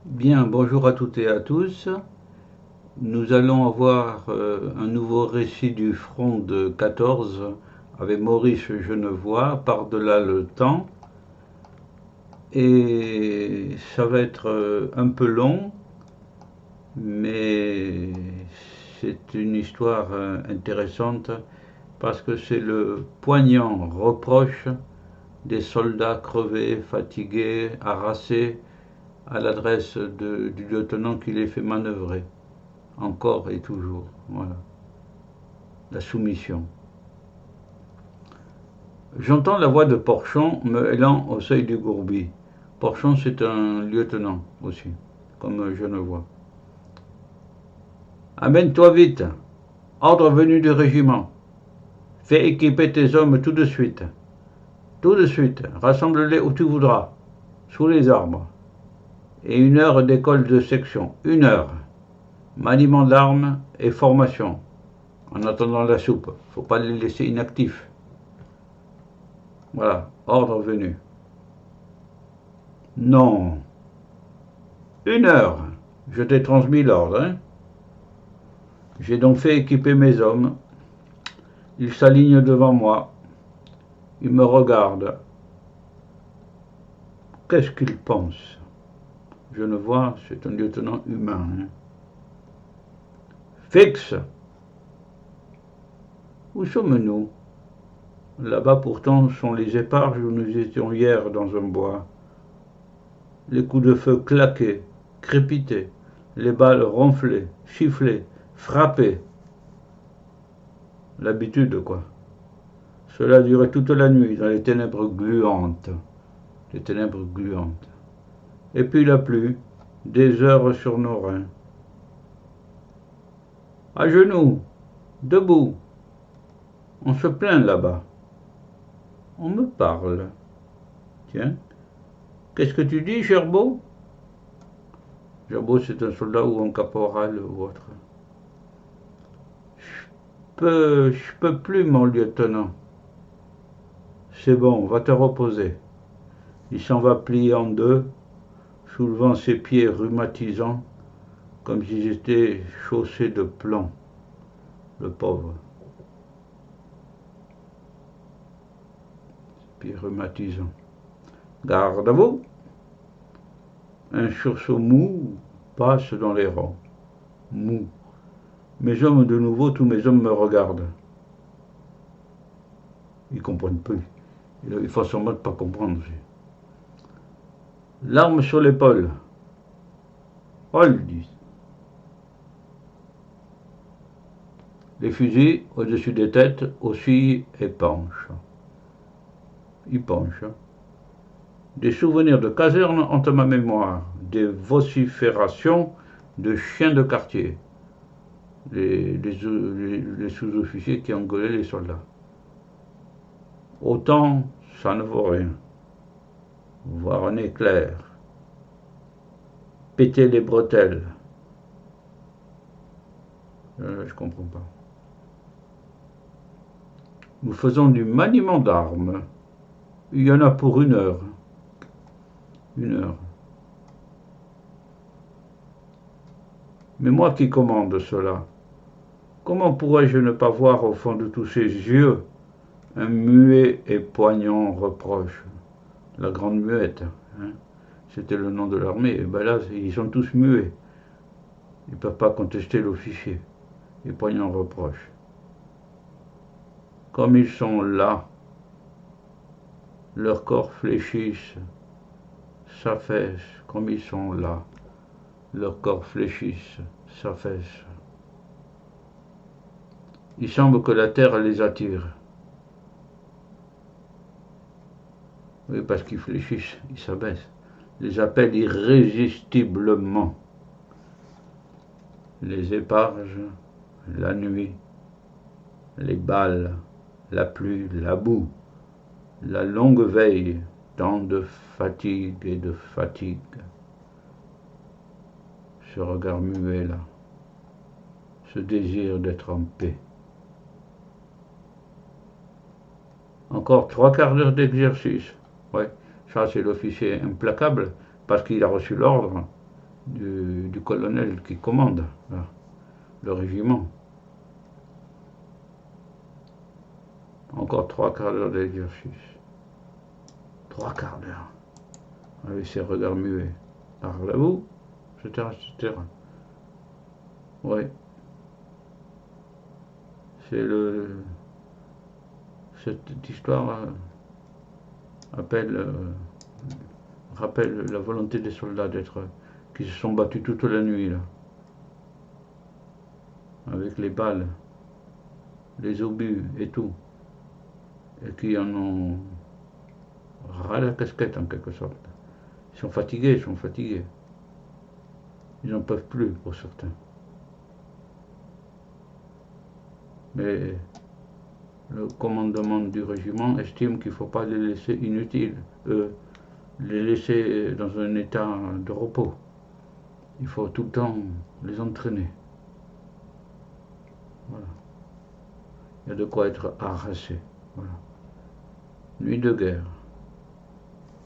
Bien, bonjour à toutes et à tous. Nous allons avoir un nouveau récit du front de 14 avec Maurice Genevoix, Par-delà le temps. Et ça va être un peu long, mais c'est une histoire intéressante parce que c'est le poignant reproche des soldats crevés, fatigués, harassés à l'adresse du lieutenant qui les fait manœuvrer. Encore et toujours. Voilà. La soumission. J'entends la voix de Porchon me hélant au seuil du gourbi. Porchon, c'est un lieutenant aussi, comme je ne vois. Amène-toi vite. Ordre venu du régiment. Fais équiper tes hommes tout de suite. Tout de suite. Rassemble-les où tu voudras. Sous les arbres. Et 1 heure d'école de section. 1 heure. Maniement d'armes et formation. En attendant la soupe. Faut pas les laisser inactifs. Voilà, ordre venu. Non. 1 heure. Je t'ai transmis l'ordre. Hein. J'ai donc fait équiper mes hommes. Ils s'alignent devant moi. Ils me regardent. Qu'est-ce qu'ils pensent? Je ne vois, c'est un lieutenant humain. Hein. Fixe. Où sommes-nous? Là-bas pourtant sont les éparges où nous étions hier dans un bois. Les coups de feu claquaient, crépitaient, les balles ronflaient, sifflaient, frappaient. L'habitude, quoi. Cela durait toute la nuit dans les ténèbres gluantes. Les ténèbres gluantes. Et puis la pluie, des heures sur nos reins. À genoux, debout. On se plaint là-bas. On me parle. Tiens, qu'est-ce que tu dis, Gerbeau? Gerbeau, c'est un soldat ou un caporal ou autre. Je peux plus, mon lieutenant. C'est bon, va te reposer. Il s'en va plier en deux, soulevant ses pieds rhumatisants, comme s'ils étaient chaussés de plomb, le pauvre. Pieds rhumatisants. Garde à vous. Un sursaut mou passe dans les rangs. Mou. Mes hommes, de nouveau, tous mes hommes me regardent. Ils comprennent plus. Il faut sûrement pas comprendre. L'arme sur l'épaule. Hold, disent. Les fusils au-dessus des têtes oscillent et penchent. Ils penchent. Des souvenirs de caserne hantent ma mémoire, des vociférations de chiens de quartier, les sous-officiers qui engueulaient les soldats. Autant, ça ne vaut rien. Voir un éclair, péter les bretelles. Je comprends pas. Nous faisons du maniement d'armes. Il y en a pour 1 heure. 1 heure. Mais moi qui commande cela, comment pourrais-je ne pas voir au fond de tous ces yeux un muet et poignant reproche? La grande muette, hein, c'était le nom de l'armée. Et ben là, ils sont tous muets. Ils ne peuvent pas contester l'officier. Et poignant reproche. Comme ils sont là, leurs corps fléchissent, s'affaissent, comme ils sont là, leurs corps fléchissent, s'affaissent. Il semble que la terre les attire. Oui, parce qu'ils fléchissent, ils s'abaissent. Les appelle irrésistiblement. Les éparges, la nuit, les balles, la pluie, la boue, la longue veille, tant de fatigue et de fatigue. Ce regard muet là, ce désir d'être en paix. Encore 3/4 d'heure d'exercice. Ouais, ça c'est l'officier implacable parce qu'il a reçu l'ordre. du colonel qui commande là, le régiment. Encore 3/4 d'heure d'exercice. 3/4 d'heure. Avec ses regards muets. Parlez-vous, etc., etc. Oui. C'est cette histoire rappelle la volonté des soldats qui se sont battus toute la nuit là, avec les balles, les obus et tout, et qui en ont ras la casquette en quelque sorte. Ils sont fatigués, ils sont fatigués. Ils n'en peuvent plus pour certains. Mais le commandement du régiment estime qu'il ne faut pas les laisser inutiles, les laisser dans un état de repos. Il faut tout le temps les entraîner. Voilà. Il y a de quoi être harassé. Voilà. Nuit de guerre.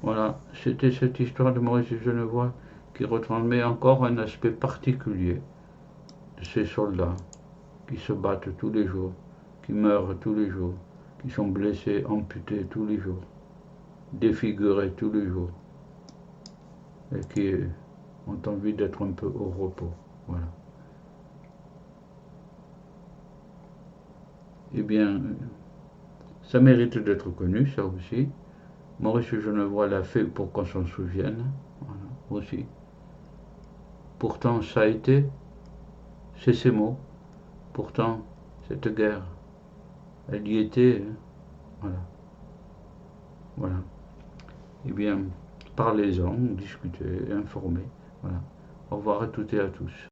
Voilà, c'était cette histoire de Maurice Genevoix qui retransmet encore un aspect particulier de ces soldats qui se battent tous les jours, qui meurent tous les jours, qui sont blessés, amputés tous les jours, défigurés tous les jours, et qui ont envie d'être un peu au repos. Voilà. Eh bien, ça mérite d'être connu, ça aussi. Maurice Genevoix l'a fait pour qu'on s'en souvienne, voilà, aussi. Pourtant, ça a été, c'est ces mots. Pourtant, cette guerre, elle y était, hein. Voilà. Voilà. Eh bien, parlez-en, discutez, informez. Voilà. Au revoir à toutes et à tous.